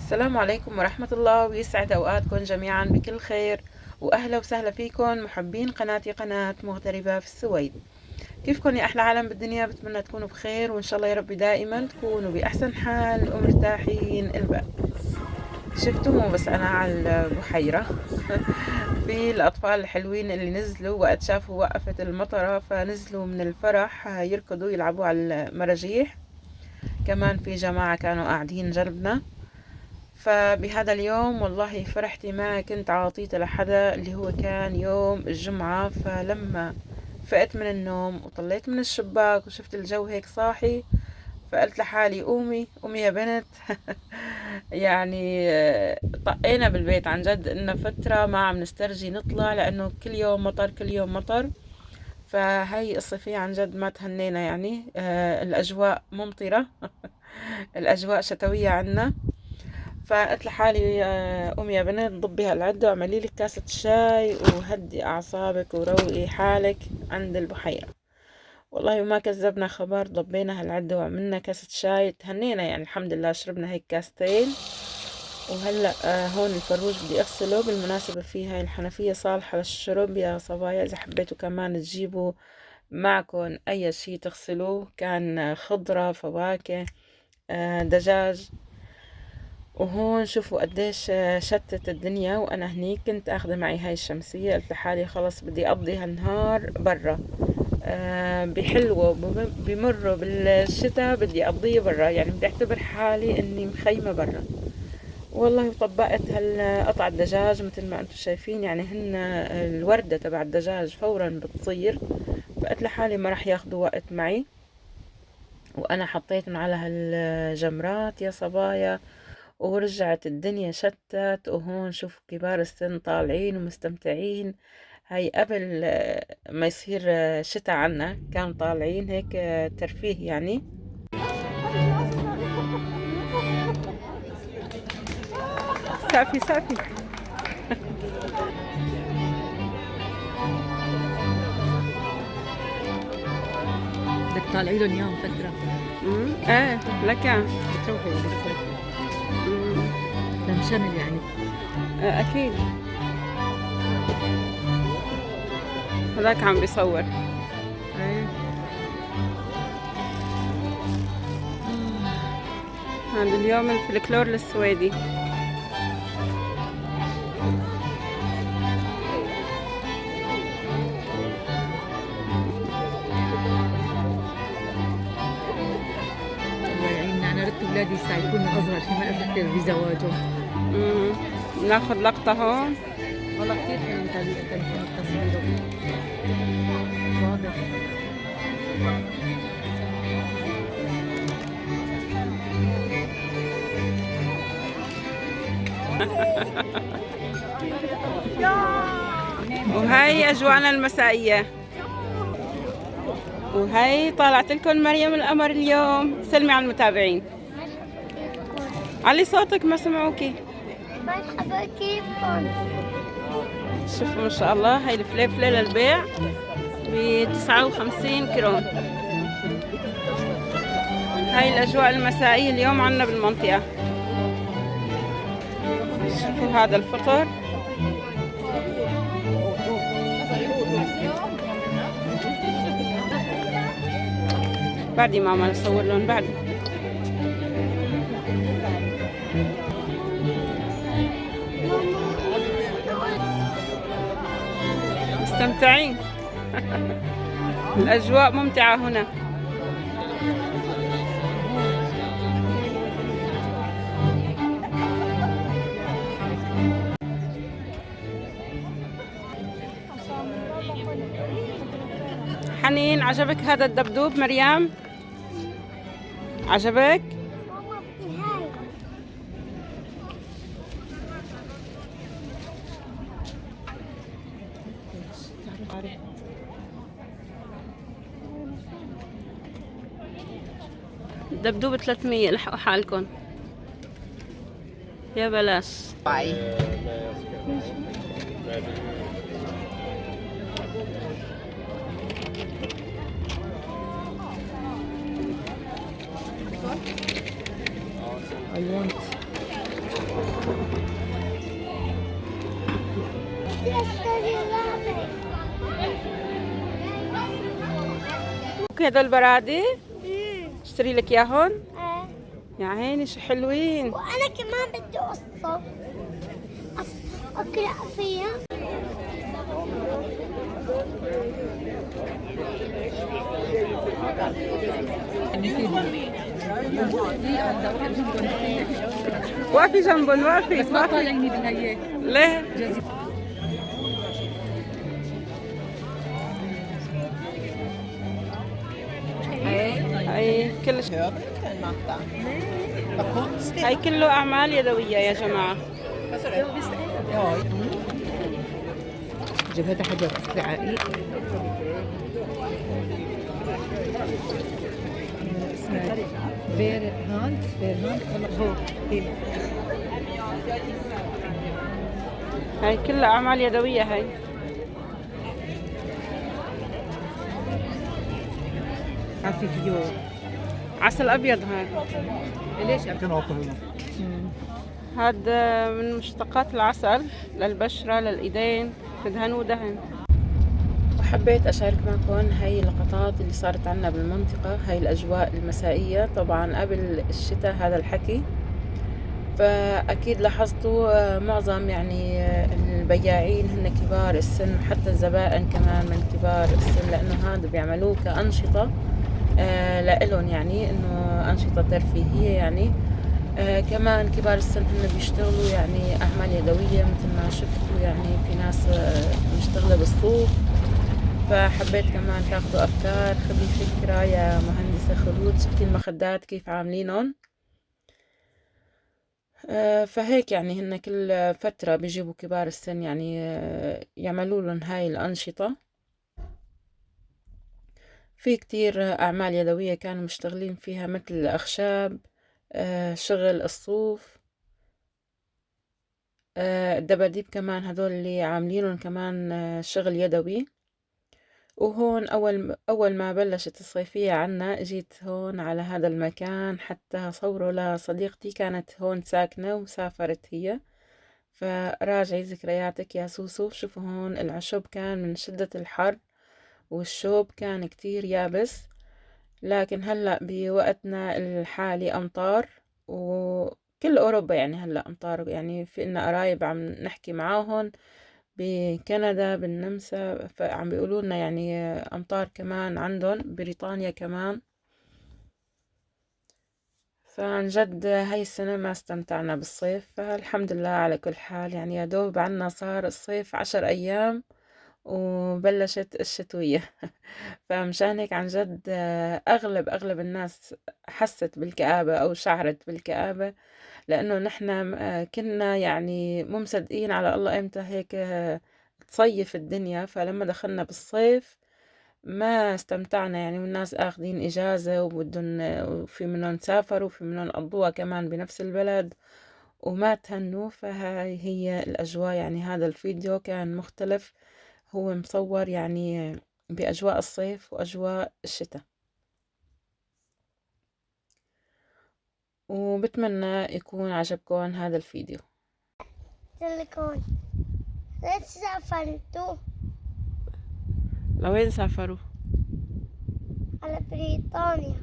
السلام عليكم ورحمة الله، ويسعد أوقاتكم جميعا بكل خير، وأهلا وسهلا فيكم محبين قناتي قناة مغتربة في السويد. كيفكم يا أحلى عالم بالدنيا؟ بتمنى تكونوا بخير، وإن شاء الله يا رب دائما تكونوا بأحسن حال ومرتاحين البال. شفتوا بس أنا على البحيرة في الأطفال الحلوين اللي نزلوا وقت شافوا وقفة المطرة، فنزلوا من الفرح يركضوا يلعبوا على المراجيح. كمان في جماعة كانوا قاعدين جنبنا. فبهذا اليوم والله فرحتي ما كنت عاطيته لحدا، اللي هو كان يوم الجمعة. فلما فقت من النوم وطليت من الشباك وشفت الجو هيك صاحي، فقلت لحالي قومي قومي يا بنت. يعني طقينا بالبيت عن جد، إنه فترة ما عم نسترجي نطلع، لأنه كل يوم مطر كل يوم مطر. فهي الصيفية عن جد ما تهنينا، يعني الأجواء ممطرة. الأجواء شتوية عنا. فقلت لحالي قومي يا بنت ضبي هالعدة واعملي لك كاسة شاي وهدي أعصابك وروقي حالك عند البحيرة. والله وما كذبنا خبر، ضبينا هالعدة وعملنا كاسة شاي، تهنينا يعني الحمد لله، شربنا هيك كاستين. وهلأ هون الفروج بدي أغسله. بالمناسبة في هاي الحنفية صالحة للشرب يا صبايا، إذا حبيتوا كمان تجيبوا معكم أي شي تغسلوه، كان خضرة فواكه دجاج. وهون شوفوا قديش شتت الدنيا، وانا هنيك كنت اخذة معي هاي الشمسية. قلت لحالي خلص بدي اقضي هالنهار برا. بحلوة بمروا بالشتاء بدي اقضيه برا، يعني بدي اعتبر حالي اني مخيمة برا. والله طبقت هالقطع الدجاج مثل ما انتم شايفين، يعني هن الوردة تبع الدجاج فورا بتصير. فقلت لحالي ما راح ياخدوا وقت معي، وانا حطيتهم على هالجمرات يا صبايا. ورجعت الدنيا شتت، وهون شوف كبار السن طالعين ومستمتعين. هاي قبل ما يصير شتاء عنا كانوا طالعين هيك ترفيه يعني. سافي سافي. بدك طالعي لهم اياهم فترة. ايه لك. بتروحي بالصيف أمم، لمشمل يعني. اكيد. هذاك عم بيصور. ايه هذا اليوم الفلكلور السويدي. الله يعيننا، انا ردت اولادي الساعة يكونوا اصغر شي ما افكر بزواجهم. أمم، ناخذ لقطة هون. والله كثير حلو طريقة تلفون التصوير، واضح. وهي أجواءنا المسائية. وهي طلعت لكم مريم القمر اليوم. سلمي على المتابعين. علي صوتك ما سمعوكي. مرحبا كيفكم؟ شوفوا ما شاء الله، هاي الفليفلة للبيع ب59 كرون. هاي الأجواء المسائية اليوم عنا بالمنطقة. شوفوا هذا الفطر. بعدي ماما نصور لهم بعد. مستمتعين. الأجواء ممتعة هنا. حنين عجبك هذا الدبدوب مريم؟ عجبك؟ ماما بدي هاي. الدبدوب 300. الحقوا حالكم يا بلاش. I want اشتري لعبة. هدول البرادي مم. اشتري لك اياهم. آه. يا عيني شو حلوين. وأنا كمان بدي قصة أقرأ فيها. وقفي جنبهم وقفي بس ما طالعيني بالهيئة. ليه؟ هاي هاي كله أعمال يدوية يا جماعة. جيب هذا حجر عقيق اسمه فير هاند هو هاي كلها أعمال يدوية. هاي في فيو عسل أبيض. هاي ليش هذا من مشتقات العسل للبشرة للإيدين، تدهنوا دهن. وحبيت أشارك معكم هاي اللقطات اللي صارت عنا بالمنطقة، هاي الأجواء المسائية طبعا قبل الشتاء هذا الحكي. فأكيد لاحظتوا معظم يعني البياعين هن كبار السن، وحتى الزبائن كمان من كبار السن، لأنه هذا بيعملوه كأنشطة لإلهم، يعني إنه أنشطة ترفيهية يعني. كمان كبار السن هن بيشتغلوا يعني أعمال يدوية مثل ما شفتوا، يعني في ناس مشتغلة بالصوف. فحبيت كمان تاخدوا أفكار، خذي فكرة يا مهندسة خلود، شفتي المخدات كيف عاملينهم. فهيك يعني هن كل فترة بيجيبوا كبار السن يعني يعملوا لهم هاي الأنشطة. في كتير أعمال يدوية كانوا مشتغلين فيها مثل الأخشاب، شغل الصوف، الدباديب كمان هدول اللي عاملينهم كمان شغل يدوي. وهون أول ما بلشت الصيفية عنا جيت هون على هذا المكان حتى صوره لصديقتي كانت هون ساكنة وسافرت هي. فراجعي ذكرياتك يا سوسو. شوفوا هون العشب كان من شدة الحر والشوب كان كتير يابس، لكن هلأ بوقتنا الحالي أمطار، وكل أوروبا يعني هلأ أمطار. يعني في إلنا قرايب عم نحكي معاهم بكندا بالنمسا، فعم بيقولوا لنا يعني أمطار كمان عندهم، بريطانيا كمان. فعن جد هاي السنة ما استمتعنا بالصيف، فالحمد لله على كل حال. يعني يا دوب عنا صار الصيف 10 أيام وبلشت الشتوية. فمشان هيك عن جد أغلب الناس حست بالكآبة أو شعرت بالكآبة، لأنه نحن كنا يعني مو مصدقين على الله إمتى هيك تصيف الدنيا. فلما دخلنا بالصيف ما استمتعنا يعني، والناس آخذين إجازة وبدهم، وفي منهم سافروا وفي منهم قضوها كمان بنفس البلد وما تهنوا. فهاي هي الأجواء. يعني هذا الفيديو كان مختلف، هو مصور يعني بأجواء الصيف وأجواء الشتاء. وبتمنى يكون عجبكم هذا الفيديو. سيليكون. ليش سافرتوا لوين سافروا؟ على بريطانيا؟